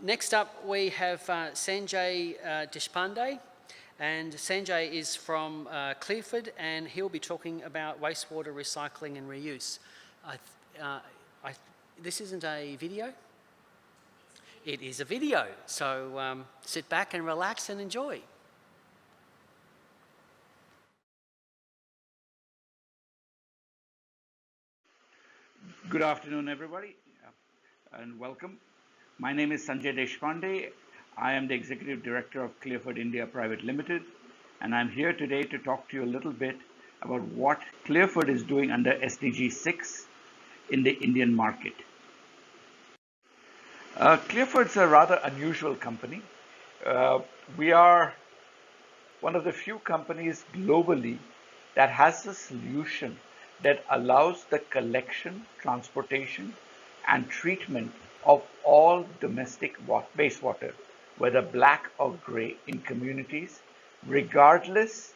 Next up, we have Sanjay Deshpande, and Sanjay is from Clearford, and he'll be talking about wastewater recycling and reuse. This isn't a video? It is a video, so sit back and relax and enjoy. Good afternoon, everybody, and welcome. My name is Sanjay Deshpande. I am the Executive Director of Clearford India Private Limited, and I'm here today to talk to you a little bit about what Clearford is doing under SDG 6 in the Indian market. Clearford's a rather unusual company. We are one of the few companies globally that has a solution that allows the collection, transportation, and treatment of all domestic wastewater, whether black or gray, in communities, regardless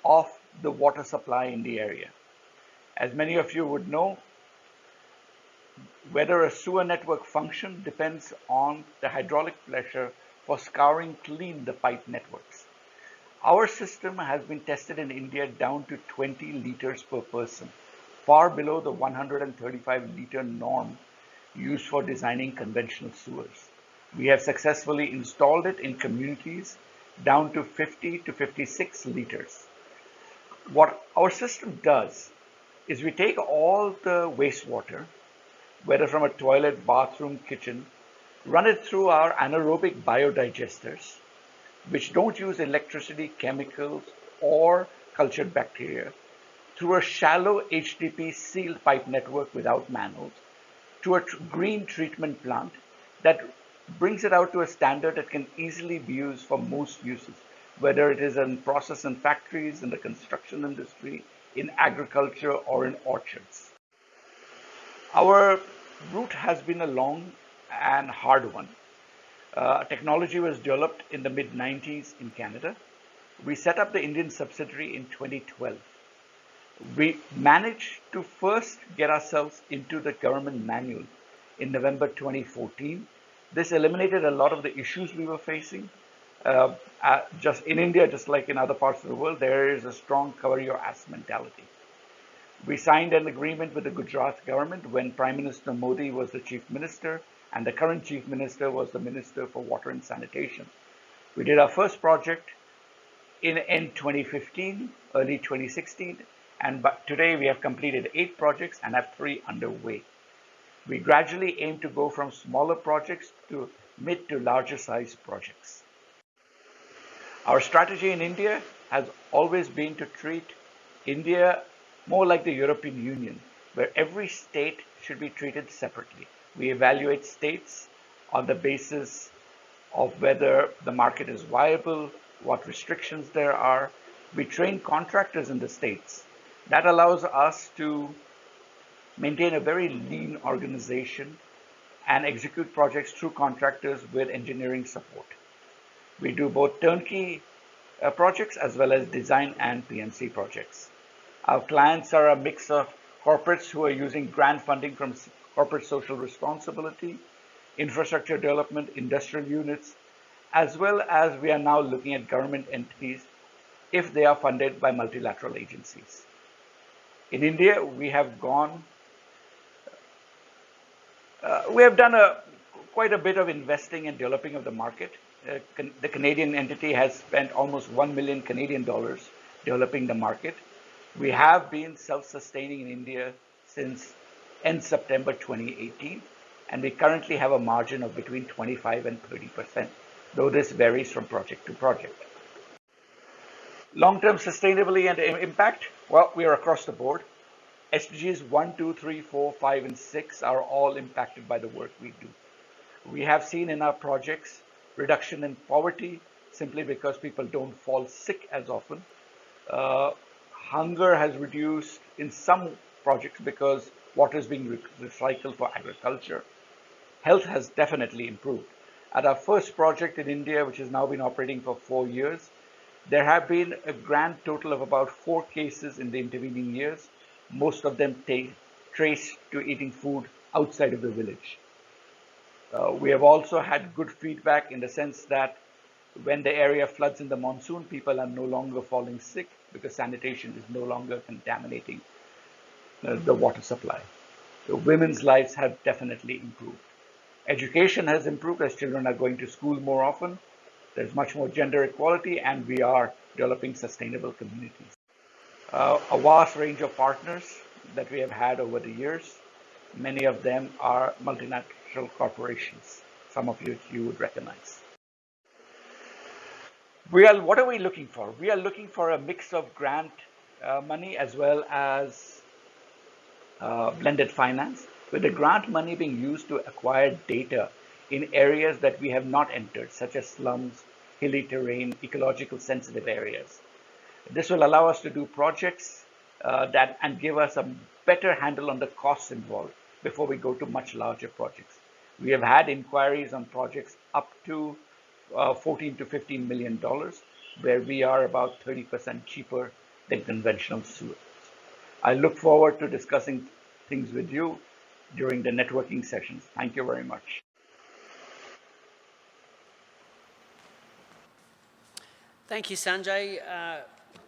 of the water supply in the area. As many of you would know, whether a sewer network function depends on the hydraulic pressure for scouring clean the pipe networks. Our system has been tested in India down to 20 liters per person, far below the 135-liter norm used for designing conventional sewers. We have successfully installed it in communities down to 50 to 56 liters. What our system does is we take all the wastewater, whether from a toilet, bathroom, kitchen, run it through our anaerobic biodigesters, which don't use electricity, chemicals, or cultured bacteria, through a shallow HDP sealed pipe network without manholes, to a green treatment plant that brings it out to a standard that can easily be used for most uses, whether it is in process and factories, in the construction industry, in agriculture, or in orchards. Our route has been a long and hard one. Technology was developed in the mid-90s in Canada. We set up the Indian subsidiary in 2012. We managed to first get ourselves into the government manual in November 2014. This eliminated a lot of the issues we were facing. Just in India, just like in other parts of the world, there is a strong cover your ass mentality. We signed an agreement with the Gujarat government when Prime Minister Modi was the Chief Minister, and the current Chief Minister was the Minister for Water and Sanitation. We did our first project in end 2015, early 2016, and today we have completed 8 projects and have 3 underway. We gradually aim to go from smaller projects to mid to larger size projects. Our strategy in India has always been to treat India more like the European Union, where every state should be treated separately. We evaluate states on the basis of whether the market is viable, what restrictions there are. We train contractors in the states. That allows us to maintain a very lean organization and execute projects through contractors with engineering support. We do both turnkey projects as well as design and PMC projects. Our clients are a mix of corporates who are using grant funding from corporate social responsibility, infrastructure development, industrial units, as well as we are now looking at government entities if they are funded by multilateral agencies. In India, we have done quite a bit of investing and developing of the market. The Canadian entity has spent almost $1 million Canadian dollars developing the market. We have been self-sustaining in India since end September 2018, and we currently have a margin of between 25 and 30%, though this varies from project to project. Long-term sustainability and impact, well, we are across the board. SDGs 1, 2, 3, 4, 5, and 6 are all impacted by the work we do. We have seen in our projects reduction in poverty simply because people don't fall sick as often. Hunger has reduced in some projects because water is being recycled for agriculture. Health has definitely improved. At our first project in India, which has now been operating for 4 years, there have been a grand total of about 4 cases in the intervening years, most of them traced to eating food outside of the village. We have also had good feedback in the sense that when the area floods in the monsoon, people are no longer falling sick because sanitation is no longer contaminating the water supply. So women's lives have definitely improved. Education has improved as children are going to school more often. There's much more gender equality, and we are developing sustainable communities. A vast range of partners that we have had over the years. Many of them are multinational corporations, some of which you would recognize. What are we looking for? We are looking for a mix of grant money as well as blended finance, with the grant money being used to acquire data in areas that we have not entered, such as slums, hilly terrain, ecological sensitive areas. This will allow us to do projects and give us a better handle on the costs involved before we go to much larger projects. We have had inquiries on projects up to $14 to $15 million, where we are about 30% cheaper than conventional sewers. I look forward to discussing things with you during the networking sessions. Thank you very much. Thank you, Sanjay.